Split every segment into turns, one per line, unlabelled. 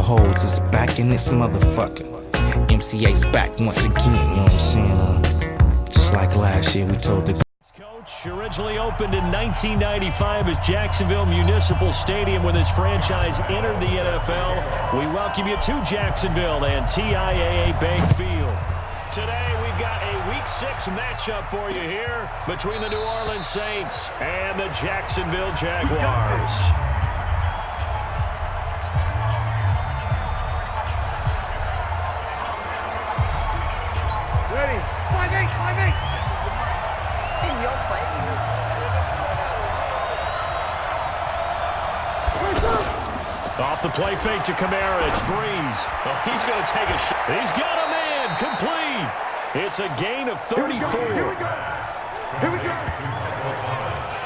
holds is back in this motherfucker. MCA's back once again, you know what I'm saying? Just like last year, we told the
coach originally opened in 1995 as Jacksonville Municipal Stadium when his franchise entered the NFL. We welcome you to Jacksonville and TIAA Bank Field. Today we've got a Week 6 matchup for you here between the New Orleans Saints and the Jacksonville Jaguars.
Ready? 5-8. In your face.
Off the play fake to Kamara. It's Breeze. Oh, he's going to take a shot. He's got a man. Complete. It's a gain of 34.
Here we go.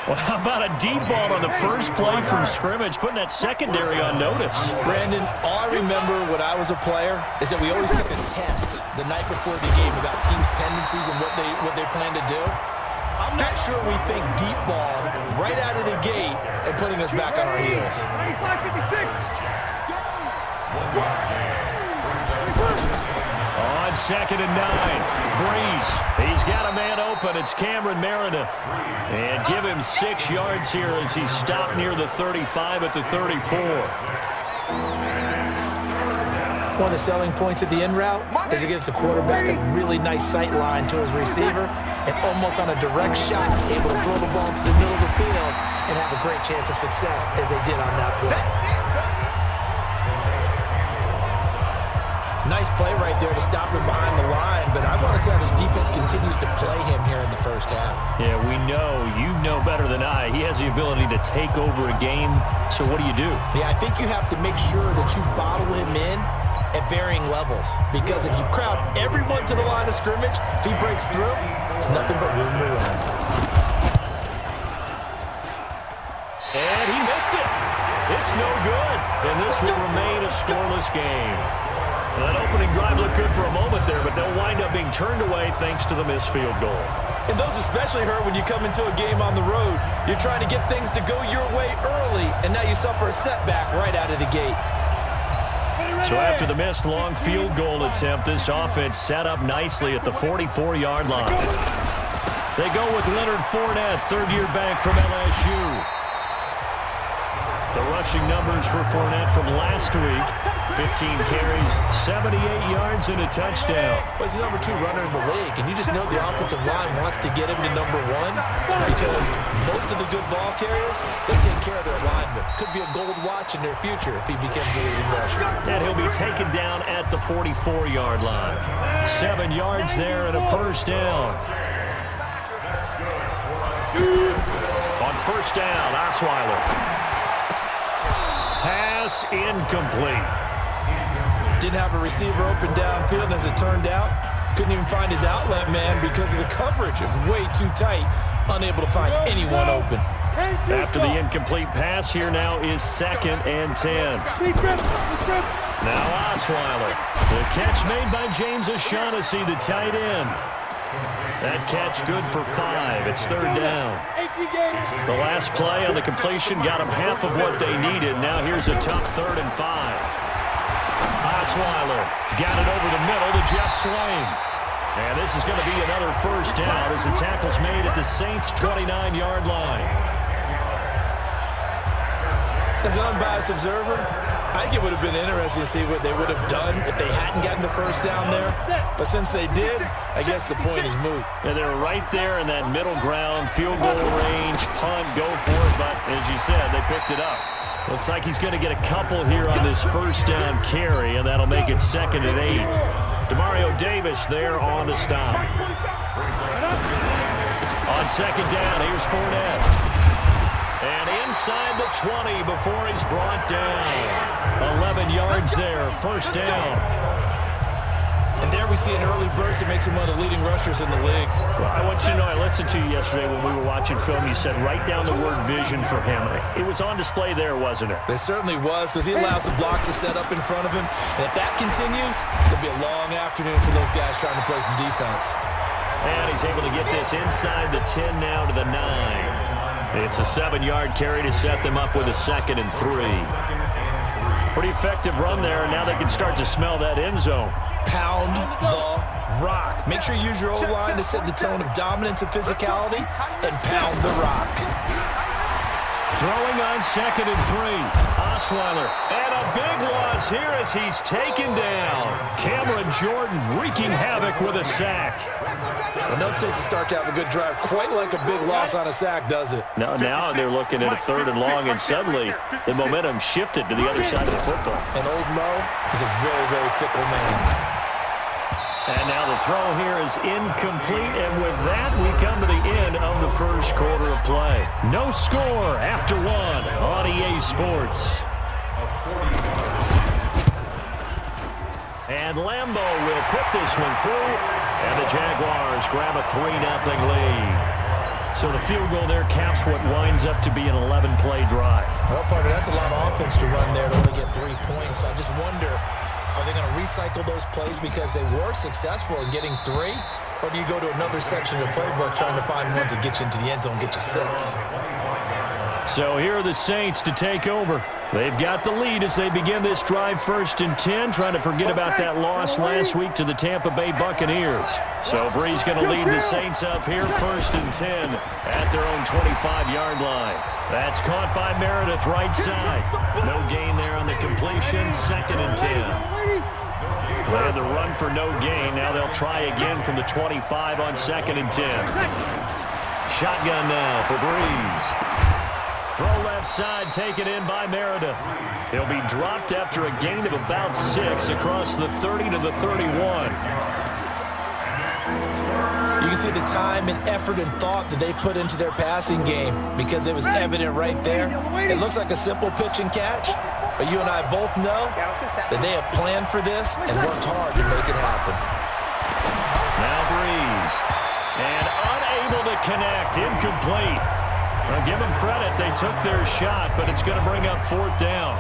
Well, how about a deep ball on the first play from scrimmage, putting that secondary on notice?
Brandon, all I remember when I was a player is that we always took a test the night before the game about teams' tendencies and what they plan to do. I'm not sure we think deep ball right out of the gate and putting us back on our heels.
95-56.
On 2nd and 9, Breeze. He's got a man open. It's Cameron Meredith. And give him 6 yards here as he's stopped near the 35 at the 34.
One of the selling points of the in route is it gives the quarterback a really nice sight line to his receiver and almost on a direct shot able to throw the ball to the middle of the field and have a great chance of success as they did on that play. Nice play right there to stop him behind the line, but I want to see how this defense continues to play him here in the first half.
Yeah, we know. You know better than I. He has the ability to take over a game, so what do you do?
Yeah, I think you have to make sure that you bottle him in at varying levels, because if you crowd everyone to the line of scrimmage, if he breaks through, there's nothing but room to run.
And he missed it. It's no good, and this will remain a scoreless game. That opening drive looked good for a moment there, but they'll wind up being turned away thanks to the missed field goal.
And those especially hurt when you come into a game on the road. You're trying to get things to go your way early, and now you suffer a setback right out of the gate.
So after the missed long field goal attempt, this offense set up nicely at the 44-yard line. They go with Leonard Fournette, third-year back from LSU. The rushing numbers for Fournette from last week, 15 carries, 78 yards, and a touchdown.
Well, he's the number 2 runner in the league, and you just know the offensive line wants to get him to number 1 because most of the good ball carriers, they take care of their linemen. Could be a gold watch in their future if he becomes a leading rusher.
And he'll be taken down at the 44-yard line. 7 yards there and a first down. On first down, Osweiler. Pass incomplete.
Didn't have a receiver open downfield, and as it turned out, couldn't even find his outlet man because of the coverage. It was way too tight, unable to find anyone open.
After the incomplete pass, here now is 2nd and 10. Now Osweiler. The catch made by James O'Shaughnessy, the tight end. That catch good for 5. It's 3rd down. The last play on the completion got them half of what they needed. Now here's a tough 3rd and 5. Osweiler's got it over the middle to Jeff Swain. And this is going to be another first down as the tackle's made at the Saints' 29-yard line.
As an unbiased observer, I think it would have been interesting to see what they would have done if they hadn't gotten the first down there. But since they did, I guess the point is moot.
And they're right there in that middle ground, field goal range, punt, go for it. But as you said, they picked it up. Looks like he's going to get a couple here on this first down carry, and that'll make it 2nd and 8. Demario Davis there on the stop. On 2nd down, here's Fournette. And inside the 20 before he's brought down. 11 yards there, first down.
And there we see an early burst that makes him one of the leading rushers in the league.
Well, I want you to know, I listened to you yesterday when we were watching film. You said write down the word vision for him. It was on display there, wasn't it?
It certainly was, because he allows the blocks to set up in front of him. And if that continues, it'll be a long afternoon for those guys trying to play some defense.
And he's able to get this inside the 10 now to the 9. It's a 7-yard carry to set them up with a 2nd and 3. Pretty effective run there, and now they can start to smell that end zone.
Pound the rock. Make sure you use your O-line to set the tone of dominance and physicality, and pound the rock.
Throwing on 2nd and 3. Osweiler, and a big loss here as he's taken down. Cameron Jordan wreaking havoc with a sack.
Well, no takes a start to have a good drive. Quite like a big loss on a sack, does it?
Now they're looking at a 3rd and long, and suddenly the momentum shifted to the other side of the football.
And old Mo is a very, very fickle man.
And now the throw here is incomplete, and with that, we come to the end of the first quarter of play. No score after 1 on EA Sports. And Lambeau will put this one through, and the Jaguars grab a 3-0 lead. So the field goal there caps what winds up to be an 11-play drive.
Well, partner, that's a lot of offense to run there to only get 3 points. So I just wonder, are they going to recycle those plays because they were successful in getting 3? Or do you go to another section of the playbook trying to find ones that get you into the end zone, get you 6?
So here are the Saints to take over. They've got the lead as they begin this drive 1st and 10, trying to forget about that loss last week to the Tampa Bay Buccaneers. So Bree's going to lead the Saints up here 1st and 10 at their own 25-yard line. That's caught by Meredith right side. No gain there on the completion, 2nd and 10. They had the run for no gain. Now they'll try again from the 25 on 2nd and 10. Shotgun now for Breeze. Throw left side, taken in by Meredith. He'll be dropped after a gain of about 6 across the 30 to the 31.
You can see the time and effort and thought that they put into their passing game because it was evident right there. It looks like a simple pitch and catch, but you and I both know that they have planned for this and worked hard to make it happen.
Now Breeze. And unable to connect, incomplete. I'll give them credit. They took their shot, but it's going to bring up 4th down.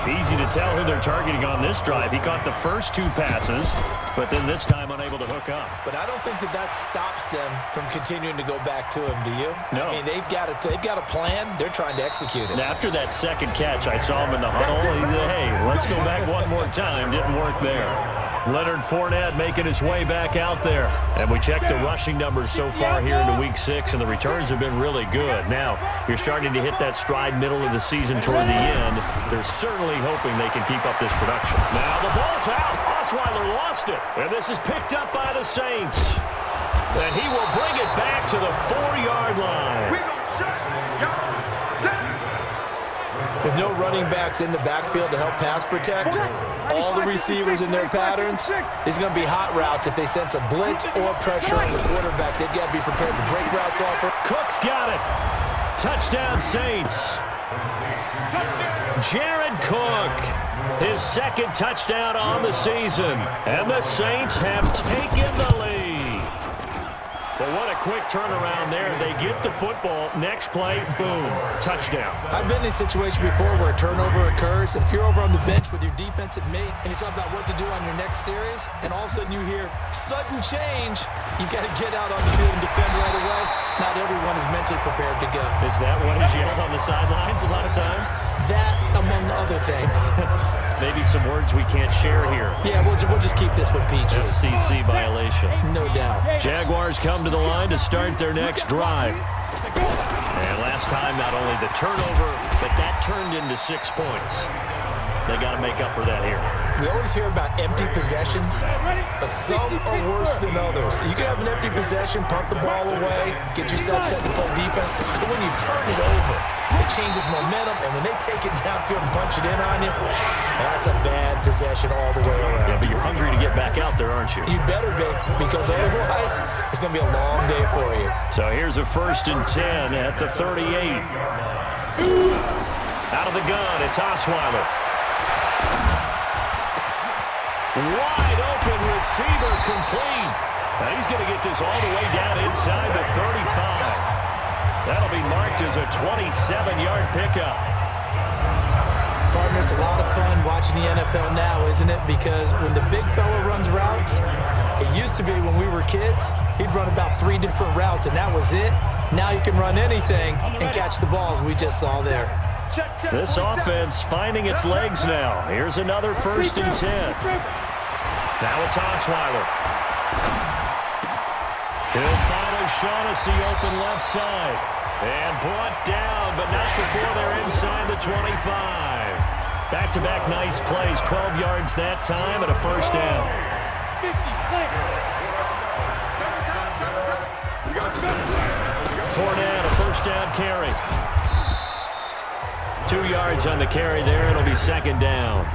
Easy to tell who they're targeting on this drive. He caught the first 2 passes, but then this time unable to hook up.
But I don't think that stops them from continuing to go back to him, do you?
No.
I mean, they've got a plan. They're trying to execute it.
And after that 2nd catch, I saw him in the huddle. He said, hey, let's go back one more time. Didn't work there. Leonard Fournette making his way back out there. And we checked the rushing numbers so far here into Week 6, and the returns have been really good. Now, you're starting to hit that stride middle of the season toward the end. They're certainly hoping they can keep up this production. Now the ball's out. Osweiler lost it. And this is picked up by the Saints. And he will bring it back to the 4-yard line.
With no running backs in the backfield to help pass protect, all the receivers in their patterns, it's going to be hot routes if they sense a blitz or pressure on the quarterback. They've got to be prepared to break routes off.
Cook's got it. Touchdown Saints. Jared Cook, his 2nd touchdown on the season. And the Saints have taken the lead. But what a quick turnaround there. They get the football. Next play, boom, touchdown.
I've been in a situation before where a turnover occurs. If you're over on the bench with your defensive mate and you talk about what to do on your next series, and all of a sudden you hear sudden change, you've got to get out on the field and defend right away. Not everyone is mentally prepared to go.
Is that what is yelled on the sidelines a lot of times?
That, among other things.
Maybe some words we can't share here.
Yeah, we'll just keep this one PG.
FCC violation.
No doubt.
Jaguars come to the line to start their next drive. And last time, not only the turnover, but that turned into 6 points. They got to make up for that here.
We always hear about empty possessions, but some are worse than others. You can have an empty possession, punt the ball away, get yourself set to play defense, but when you turn it over, it changes momentum, and when they take it downfield and punch it in on you, that's a bad possession all the way around.
Yeah, but you're hungry to get back out there, aren't you?
You better be, because otherwise, it's going to be a long day for you.
So here's a 1st and 10 at the 38. Out of the gun, it's Osweiler. Wide open receiver complete. Now he's going to get this all the way down inside the 35. That'll be marked as a 27-yard pickup.
Partner, it's a lot of fun watching the NFL now, isn't it? Because when the big fella runs routes, it used to be when we were kids, he'd run about 3 different routes, and that was it. Now you can run anything and catch the balls we just saw there.
This offense finding its legs now. Here's another 1st and 10. Now it's Osweiler. He'll find O'Shaughnessy open left side. And brought down, but not before they're inside the 25. Back-to-back nice plays. 12 yards that time and a 1st down. Fournette, a 1st down carry. 2 yards on the carry there. It'll be 2nd down.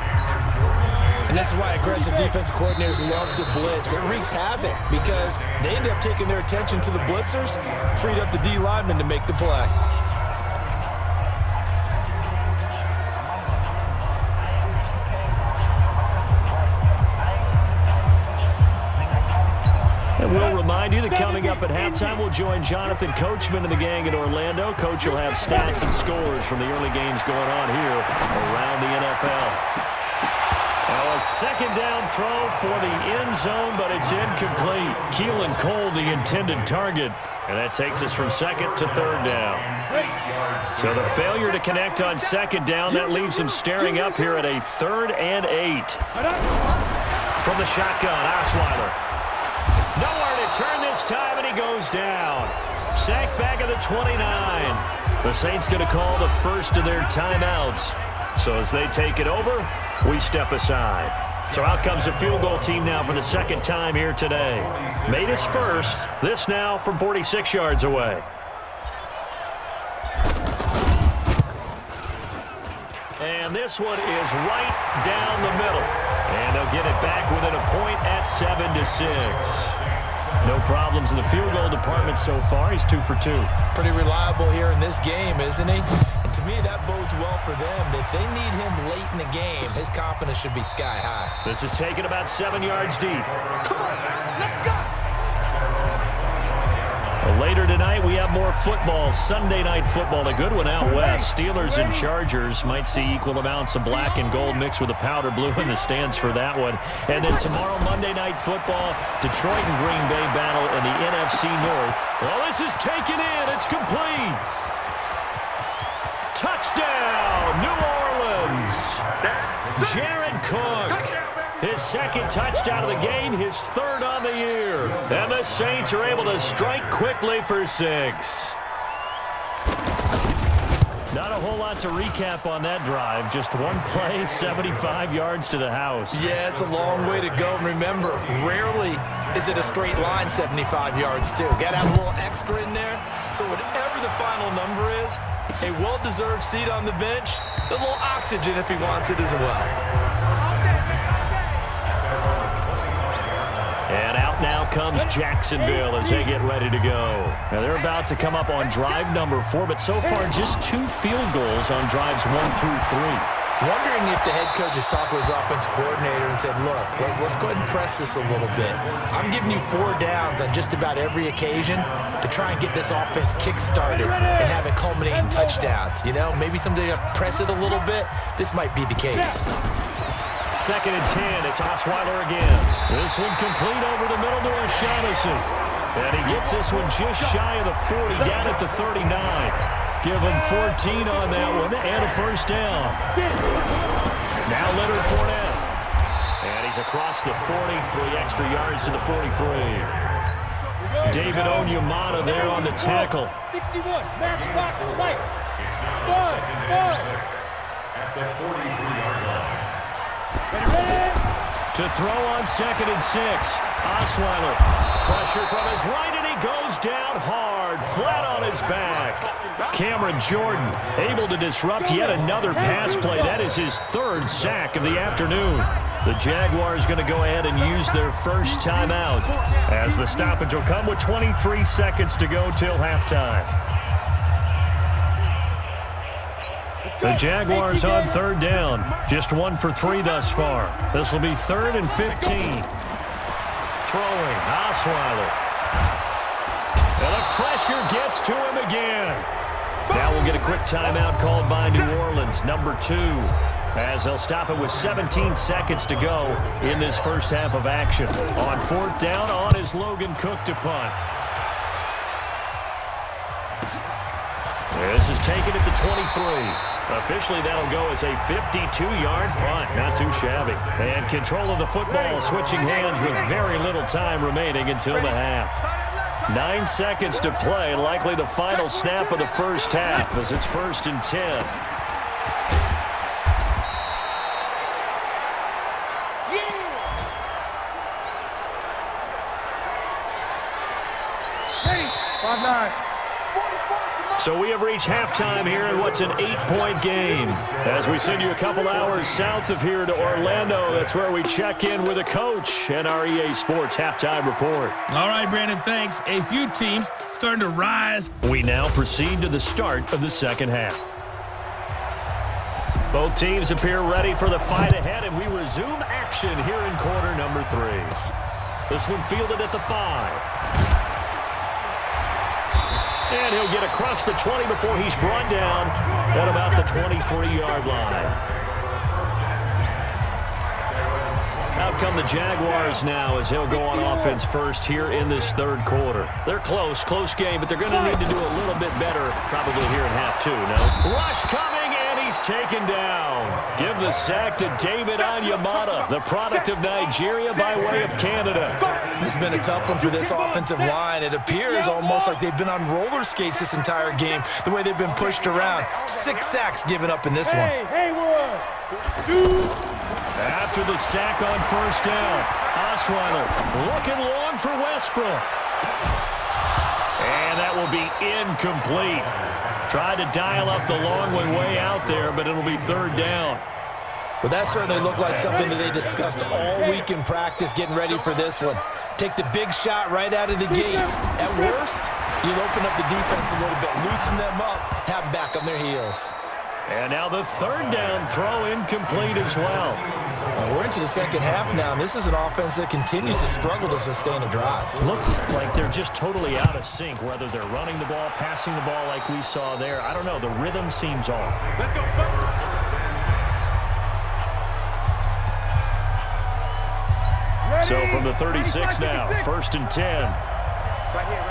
And this is why aggressive defense coordinators love to blitz. It wreaks havoc because they end up taking their attention to the blitzers, freed up the D lineman to make the play.
And we'll remind you that coming up at halftime, we'll join Jonathan Coachman and the gang in Orlando. Coach will have stats and scores from the early games going on here around the NFL. Now a 2nd down throw for the end zone, but it's incomplete. Keelan Cole, the intended target. And that takes us from 2nd to 3rd down. So the failure to connect on 2nd down, that leaves them staring up here at a 3rd and 8. From the shotgun, Osweiler. Nowhere to turn this time, and he goes down. Sacked back at the 29. The Saints going to call the first of their timeouts. So as they take it over, we step aside. So out comes the field goal team now for the 2nd time here today. Made his first. This now from 46 yards away. And this one is right down the middle. And they'll get it back within a point at 7-6. No problems in the field goal department so far. He's 2 for 2.
Pretty reliable here in this game, isn't he? And to me, that bodes well for them. If they need him late in the game, his confidence should be sky high.
This is taken about 7 yards deep.
Come on, let's go.
Later tonight, we have more football. Sunday night football, a good one out west. Steelers and Chargers might see equal amounts of black and gold mixed with a powder blue in the stands for that one. And then tomorrow, Monday night football, Detroit and Green Bay battle in the NFC North. Well, this is taken in. It's complete. Touchdown, New Orleans. Jared Cook. His 2nd touchdown of the game, his 3rd on the year. And the Saints are able to strike quickly for 6. Not a whole lot to recap on that drive. Just one play, 75 yards to the house.
Yeah, it's a long way to go. Remember, rarely is it a straight line 75 yards, too. Got to have a little extra in there. So whatever the final number is, a well-deserved seat on the bench, a little oxygen if he wants it as well.
And out now comes Jacksonville as they get ready to go. Now they're about to come up on drive number 4, but so far just 2 field goals on drives 1 through 3.
Wondering if the head coach has talked with his offensive coordinator and said, look, let's go ahead and press this a little bit. I'm giving you 4 downs on just about every occasion to try and get this offense kick-started and have it culminate in touchdowns. You know, maybe someday to press it a little bit. This might be the case.
2nd and 10. It's Osweiler again. This one complete over the middle to O'Shaughnessy. And he gets this one just shy of the 40, down at the 39. Give him 14 on that one and a 1st down. Now Leonard Fournette. And he's across the 40, 3 extra yards to the 43. David Onyemata there on the tackle.
61, match box, light. At the 43-yard line.
To throw on 2nd and 6. Osweiler. Pressure from his right, and he goes down hard, flat on his back. Cameron Jordan able to disrupt yet another pass play. That is his 3rd sack of the afternoon. The Jaguars going to go ahead and use their first timeout as the stoppage will come with 23 seconds to go till halftime. The Jaguars on 3rd down. Just 1 for 3 thus far. This will be 3rd and 15. Throwing, Osweiler. And the pressure gets to him again. Now we'll get a quick timeout called by New Orleans, number 2, as they'll stop it with 17 seconds to go in this first half of action. On 4th down, on is Logan Cook to punt. This is taken at the 23. Officially, that'll go as a 52-yard punt. Not too shabby. And control of the football switching hands with very little time remaining until the half. 9 seconds to play, likely the final snap of the first half as it's 1st and 10. So we have reached halftime here in what's an 8-point game. As we send you a couple hours south of here to Orlando, that's where we check in with a coach and our EA Sports halftime report.
All right, Brandon, thanks. A few teams starting to rise.
We now proceed to the start of the second half. Both teams appear ready for the fight ahead, and we resume action here in quarter number 3. This one fielded at the 5. And he'll get across the 20 before he's brought down at about the 23-yard line. Out come the Jaguars now as he'll go on offense first here in this third quarter. They're close game, but they're going to need to do a little bit better probably here in half 2, no? Rush coming, and he's taken down. Give the sack to David Onyemata, the product of Nigeria by way of Canada.
This has been a tough one for this offensive line. It appears almost like they've been on roller skates this entire game, the way they've been pushed around. 6 sacks given up in this one.
After the sack on first down, Osweiler looking long for Westbrook. And that will be incomplete. Tried to dial up the long one way out there, but it'll be 3rd down.
Well, that certainly looked like something that they discussed all week in practice getting ready for this one. Take the big shot right out of the gate. At worst, you'll open up the defense a little bit, loosen them up, have them back on their heels.
And now the 3rd down throw incomplete as well.
And we're into the second half now, and this is an offense that continues to struggle to sustain a drive.
Looks like they're just totally out of sync, whether they're running the ball, passing the ball like we saw there. I don't know. The rhythm seems off.
Let's go.
So from the 36 now, 1st and 10.
Right here.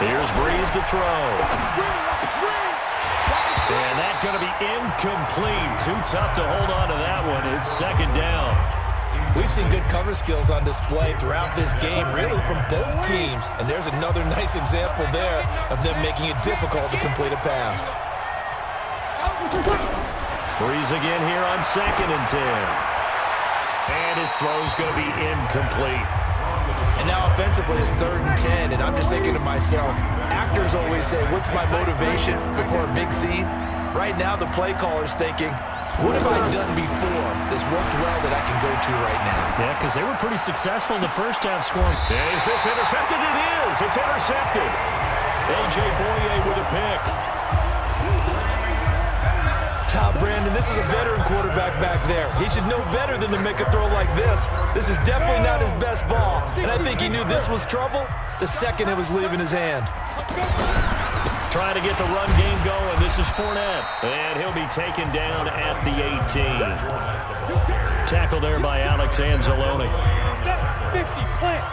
Here's Breeze to throw. And that's going to be incomplete. Too tough to hold on to that one. It's 2nd down.
We've seen good cover skills on display throughout this game, really from both teams. And there's another nice example there of them making it difficult to complete a pass.
Breeze again here on 2nd and 10. And his throw's going to be incomplete.
And now offensively it's 3rd and 10, and I'm just thinking to myself, actors always say, what's my motivation before a big scene? Right now the play caller's thinking, what have I done before that's worked well that I can go to right now?
Yeah, because they were pretty successful in the first half scoring. Is this intercepted? It is. It's intercepted. A.J. Boye with a pick.
Brandon, this is a veteran quarterback back there. He should know better than to make a throw like this. This is definitely not his best ball, and I think he knew this was trouble the second it was leaving his hand.
Trying to get the run game going. This is Fournette, and he'll be taken down at the 18. Tackled there by Alex Anzalone.
50, plant.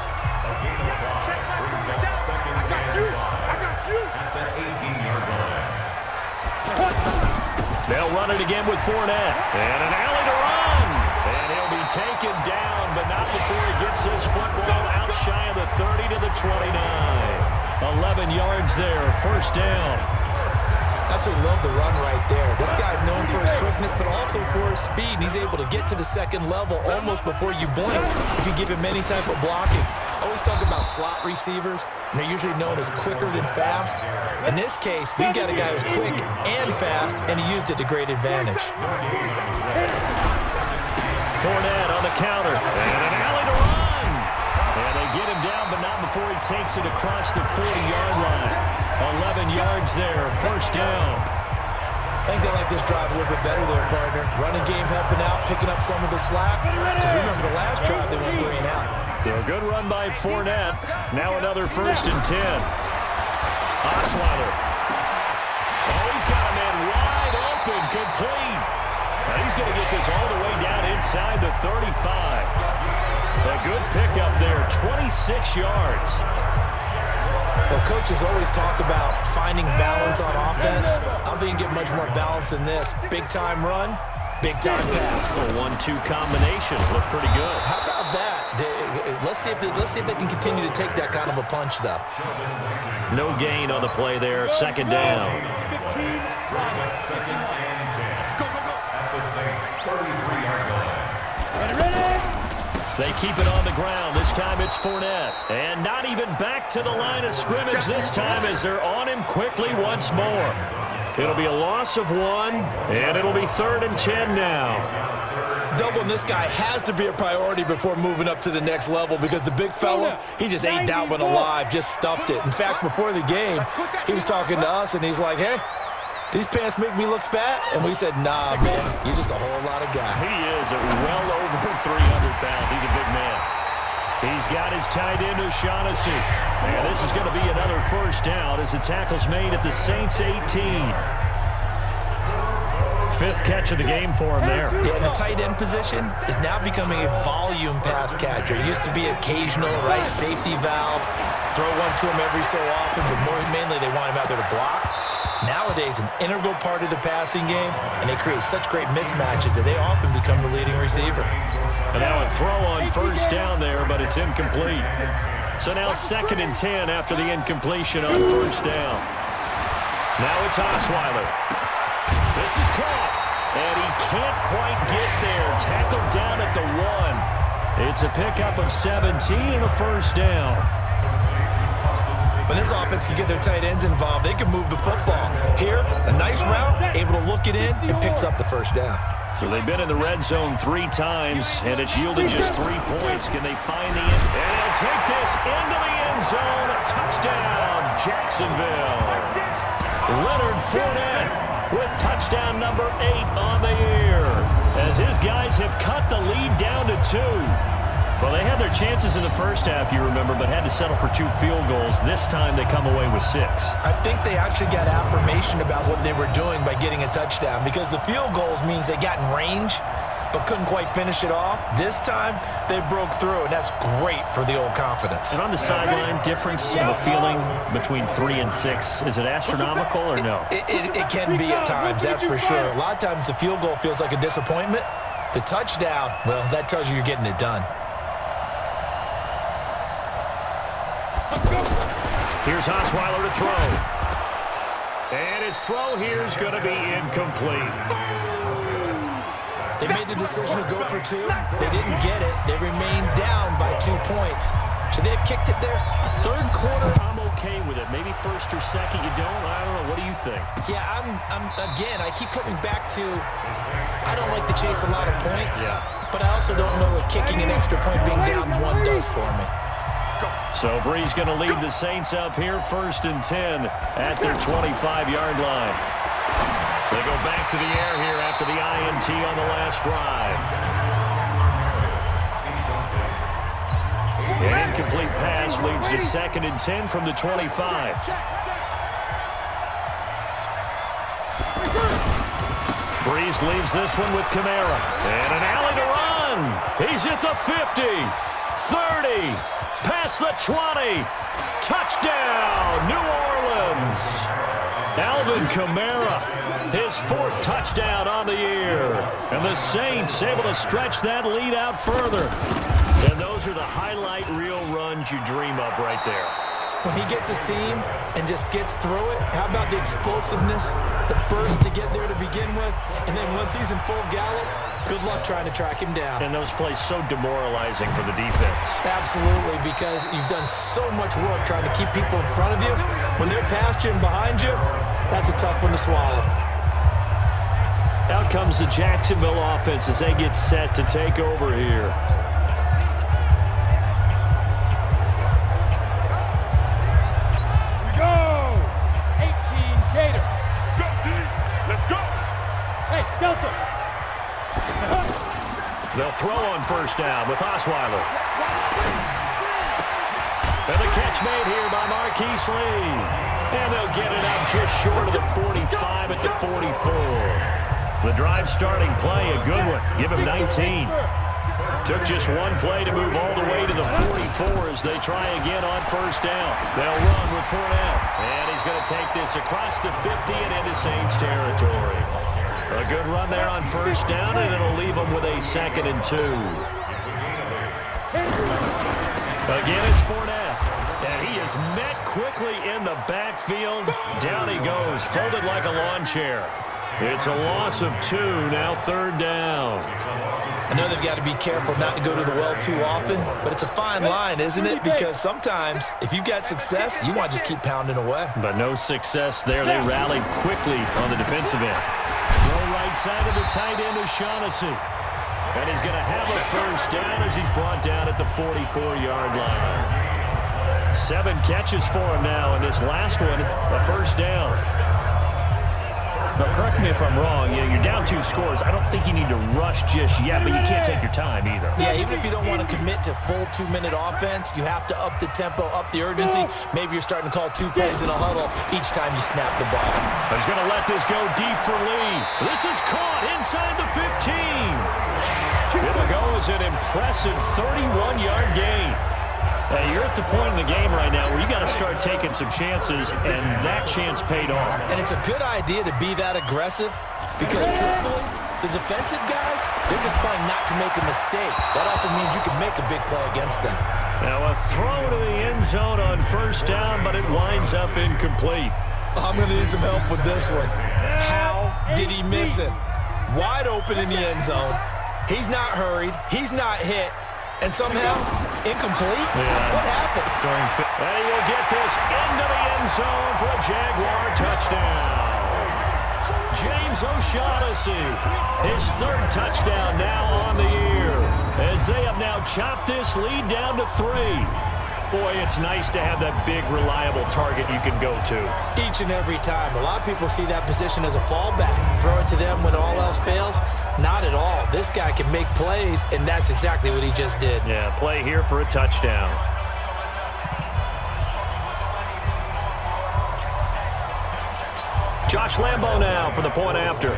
I got you.
At the 18-yard line.
They'll run it again with Fournette. And an alley to run. And he'll be taken down, but not before he gets this football out shy of the 30 to the 29. 11 yards there, 1st down.
Absolutely love the run right there. This guy's known for his quickness, but also for his speed. And he's able to get to the 2nd level almost before you blink if you give him any type of blocking. I always talk about slot receivers, and they're usually known as quicker than fast. In this case, we've got a guy who's quick and fast, and he used it to great advantage.
Fournette on the counter, and an alley to run. And they get him down, but not before he takes it across the 40-yard line. 11 yards there, 1st down.
I think they like this drive a little bit better there, partner. Running game helping out, picking up some of the slack. Because remember, the last drive, they went 3 and out.
So a good run by Fournette. Now another 1st and 10. Osweiler. Oh, he's got a man wide open, complete. Now he's going to get this all the way down inside the 35. A good pickup there, 26 yards.
Well, coaches always talk about finding balance on offense. I don't think you get much more balance than this. Big-time run, big-time pass.
A 1-2 combination. Looked pretty good.
How about that? Let's see if they can continue to take that kind of a punch, though.
No gain on the play there. Second down.
Second and 10. At the Saints' 33-yard line.
Ready?
They keep it on the ground. This time it's Fournette. And not even back to the line of scrimmage this time as they're on him quickly once more. It'll be a loss of 1, and it'll be 3rd and 10 now.
Doubling this guy has to be a priority before moving up to the next level because the big fella, he just ate that one alive, just stuffed it. In fact, before the game, he was talking to us, and he's like, hey, these pants make me look fat? And we said, nah, man, you're just a whole lot of guy.
He is at well over 300 pounds. He's a big man. He's got his tight end, O'Shaughnessy. And this is going to be another first down as the tackle's made at the Saints' 18. 5th catch of the game for him there.
Yeah, and the tight end position is now becoming a volume pass catcher. It used to be occasional, right, safety valve, throw one to him every so often, but mainly they want him out there to block. Nowadays, an integral part of the passing game, and they create such great mismatches that they often become the leading receiver.
And now a throw on first down there, but it's incomplete. So now 2nd and 10 after the incompletion on first down. Now it's Osweiler. This is caught, and he can't quite get there. Tackled down at the 1. It's a pickup of 17 and a first down.
When this offense can get their tight ends involved, they can move the football. Here, a nice route, able to look it in, and picks up the first down.
So they've been in the red zone 3 times, and it's yielded just 3 points. Can they find the end? And they'll take this into the end zone. Touchdown, Jacksonville. Leonard Fournette with touchdown number 8 on the year, as his guys have cut the lead down to 2. Well, they had their chances in the first half, you remember, but had to settle for 2 field goals. This time they come away with 6.
I think they actually got affirmation about what they were doing by getting a touchdown because the field goals means they got in range but couldn't quite finish it off. This time, they broke through, and that's great for the old confidence.
And on the sideline, difference of a feeling between 3 and 6, is it astronomical or no?
It can be at times, that's for sure. A lot of times the field goal feels like a disappointment. The touchdown, well, that tells you you're getting it done.
Here's Osweiler to throw. And his throw here is going to be incomplete.
They made the decision to go for 2. They didn't get it. They remained down by 2 points. Should they have kicked it there?
3rd quarter, I'm okay with it. Maybe 1st or 2nd, you don't? I don't know. What do you think?
Yeah, again, I keep coming back to I don't like to chase a lot of points, but I also don't know what kicking an extra point being down 1 does for me.
So Bree's going to lead the Saints up here 1st and 10 at their 25-yard line. They go back to the air here after the INT on the last drive. An incomplete pass leads to 2nd and 10 from the 25. Breeze leaves this one with Kamara. And an alley to run. He's at the 50, 30, past the 20. Touchdown, New Orleans. Alvin Kamara, his 4th touchdown on the year. And the Saints able to stretch that lead out further. And those are the highlight reel runs you dream of right there.
When he gets a seam and just gets through it, how about the explosiveness, the burst to get there to begin with, and then once he's in full gallop, good luck trying to track him down.
And those plays so demoralizing for the defense.
Absolutely, because you've done so much work trying to keep people in front of you. When they're past you and behind you, that's a tough one to swallow.
Out comes the Jacksonville offense as they get set to take over here. They'll throw on first down with Osweiler. And the catch made here by Marquise Lee. And they'll get it up just short of the 45 at the 44. The drive starting play, a good one. Give him 19. Took just one play to move all the way to the 44 as they try again on first down. They'll run with Fournette. And he's going to take this across the 50 and into Saints territory. A good run there on first down, and it'll leave them with a 2nd and 2. Again, it's Fournette. And he is met quickly in the backfield. Down he goes, folded like a lawn chair. It's a loss of 2, now 3rd down.
I know they've got to be careful not to go to the well too often, but it's a fine line, isn't it? Because sometimes, if you've got success, you want to just keep pounding away.
But no success there. They rallied quickly on the defensive end. Throw right side of the tight end is Shaughnessy. And he's going to have a first down as he's brought down at the 44-yard line. 7 catches for him now, and this last one, a first down. Now, correct me if I'm wrong. You're down 2 scores. I don't think you need to rush just yet, but you can't take your time either.
Yeah, even if you don't want to commit to full 2-minute offense, you have to up the tempo, up the urgency. Maybe you're starting to call 2 plays in a huddle each time you snap the ball.
He's going to let this go deep for Lee. This is caught inside the 15. It'll go as an impressive 31-yard gain. You're at the point in the game right now where you got to start taking some chances, and that chance paid off.
And it's a good idea to be that aggressive because, truthfully, the defensive guys, they're just playing not to make a mistake. That often means you can make a big play against them.
Now a throw to the end zone on first down, but it winds up incomplete.
I'm going to need some help with this one. How did he miss it? Wide open in the end zone. He's not hurried. He's not hit. And somehow, incomplete?
Yeah.
What happened?
And he will get this into the end zone for a Jaguar touchdown. James O'Shaughnessy, his 3rd touchdown now on the year, as they have now chopped this lead down to 3. Boy, it's nice to have that big, reliable target you can go to.
Each and every time. A lot of people see that position as a fallback. Throw it to them when all else fails. Not at all. This guy can make plays, and that's exactly what he just did.
Yeah, play here for a touchdown. Josh Lambo now for the point after.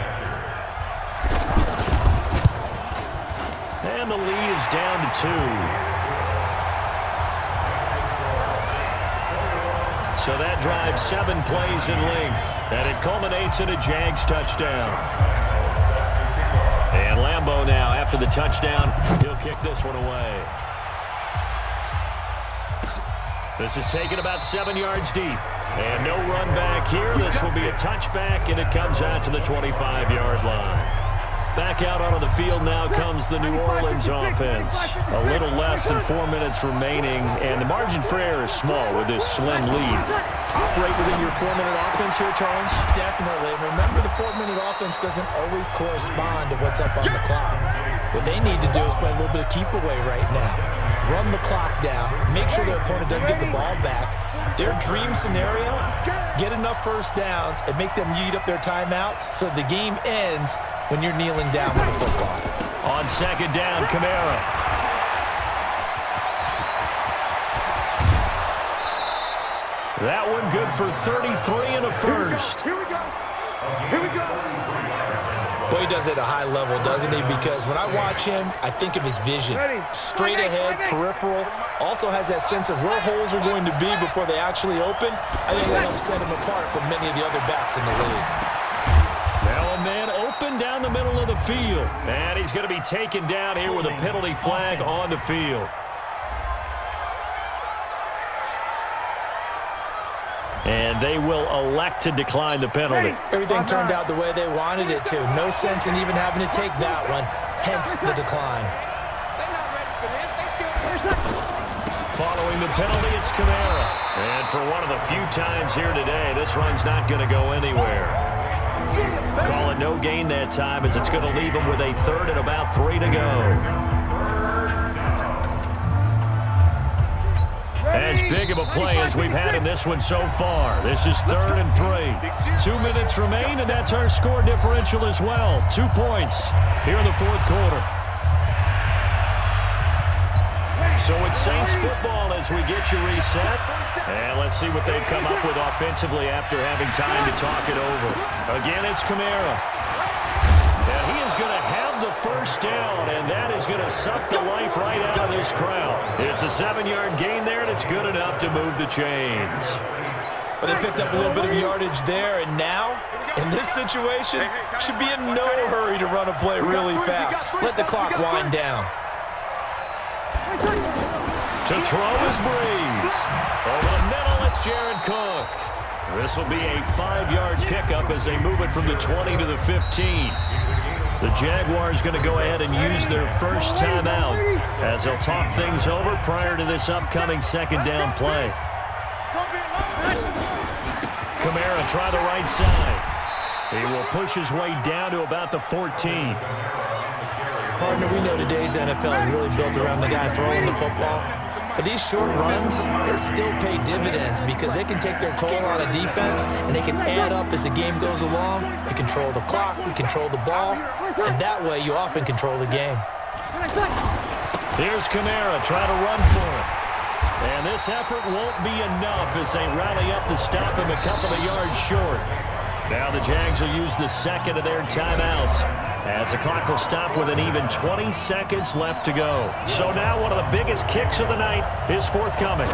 And the lead is down to 2. So that drives 7 plays in length, and it culminates in a Jags touchdown. And Lambo now, after the touchdown, he'll kick this one away. This is taken about 7 yards deep. And no run back here. This will be a touchback, and it comes out to the 25-yard line. Back out onto the field now comes the New Orleans offense. A little less than 4 minutes remaining, and the margin for error is small with this slim lead. Operate within your 4-minute offense here, Charles?
Definitely. Remember, the 4-minute offense doesn't always correspond to what's up on the clock. What they need to do is play a little bit of keep away right now. Run the clock down. Make sure their opponent doesn't get the ball back. Their dream scenario, get enough first downs and make them eat up their timeouts so the game ends when you're kneeling down with the football.
On 2nd down, Kamara. That one good for 33 and a first.
Here we go. Here we go.
Boy, he does it at a high level, doesn't he? Because when I watch him, I think of his vision. Straight ahead, peripheral. Also has that sense of where holes are going to be before they actually open. I think that helps set him apart from many of the other backs in the league.
Now a man open down the middle of the field. And he's going to be taken down here with a penalty flag on the field. And they will elect to decline the penalty.
Everything turned out the way they wanted it to. No sense in even having to take that one. Hence the decline.
Following the penalty, it's Kamara. And for one of the few times here today, this run's not going to go anywhere. Call it no gain that time as it's going to leave them with a 3rd and about 3 to go. As big of a play as we've had in this one so far. This is 3rd and 3. 2 minutes remain, and that's our score differential as well. 2 points here in the 4th quarter. So it's Saints football as we get you reset. And let's see what they've come up with offensively after having time to talk it over. Again, it's Kamara. And he is going to have the first down, and that is going to suck the life right out of this crowd. It's a 7-yard gain there, and it's good enough to move the chains.
But they picked up a little bit of yardage there, and now, in this situation, should be in no hurry to run a play really fast. Let the clock wind down.
To throw is Breeze. Over the middle, it's Jared Cook. This will be a 5-yard pickup as they move it from the 20 to the 15. The Jaguars going to go ahead and use their first timeout as they'll talk things over prior to this upcoming second down play. Kamara try the right side. He will push his way down to about the 14.
Partner, we know today's NFL is really built around the guy throwing the football. But these short runs, they still pay dividends because they can take their toll on a defense and they can add up as the game goes along. They control the clock, they control the ball, and that way you often control the game.
Here's Kamara trying to run for it. And this effort won't be enough as they rally up to stop him a couple of yards short. Now the Jags will use the second of their timeouts as the clock will stop with an even 20 seconds left to go. So now one of the biggest kicks of the night is forthcoming.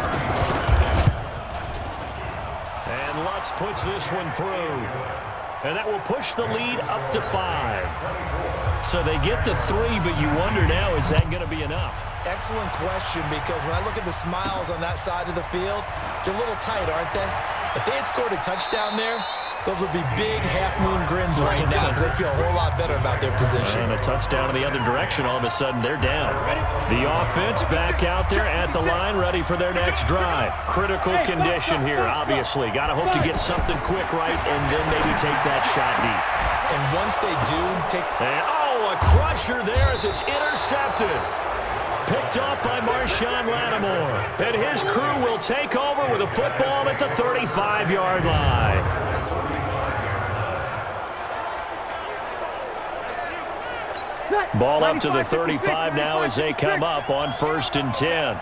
And Lutz puts this one through. And that will push the lead up to 5. So they get the 3, but you wonder now, is that going to be enough?
Excellent question, because when I look at the smiles on that side of the field, they're a little tight, aren't they? If they had scored a touchdown there, those would be big half-moon grins right now because they feel a whole lot better about their position.
And a touchdown in the other direction, all of a sudden they're down. The offense back out there at the line, ready for their next drive. Critical condition here, obviously. Got to hope to get something quick right and then maybe take that shot deep.
And once they do take...
And, oh, a crusher there as it's intercepted. Picked up by Marshawn Lattimore. And his crew will take over with a football at the 35-yard line. Ball up to the 35 now as they come up on 1st and 10.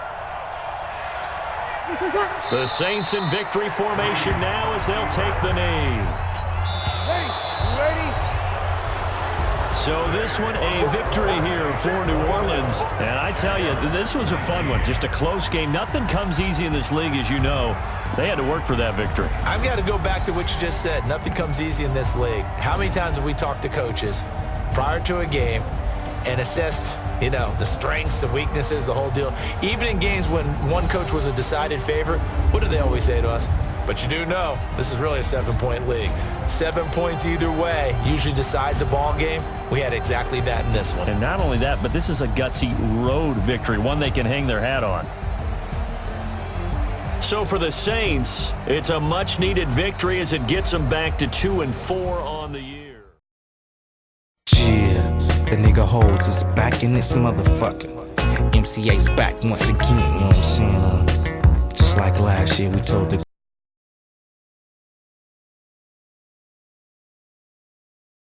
The Saints in victory formation now as they'll take the knee. So this one a victory here for New Orleans. And I tell you, this was a fun one. Just a close game. Nothing comes easy in this league, as you know. They had to work for that victory.
I've got to go back to what you just said. Nothing comes easy in this league. How many times have we talked to coaches prior to a game and assessed, you know, the strengths, the weaknesses, the whole deal? Even in games when one coach was a decided favorite, what do they always say to us? But you do know this is really a 7-point league. 7 points either way usually decides a ball game. We had exactly that in this one.
And not only that, but this is a gutsy road victory, one they can hang their hat on. So for the Saints, it's a much-needed victory as it gets them back to 2-4 on the year.
Yeah, the nigga holds us back in this motherfucker. MCA's back once again, you know what I'm saying? Just like last year, we told the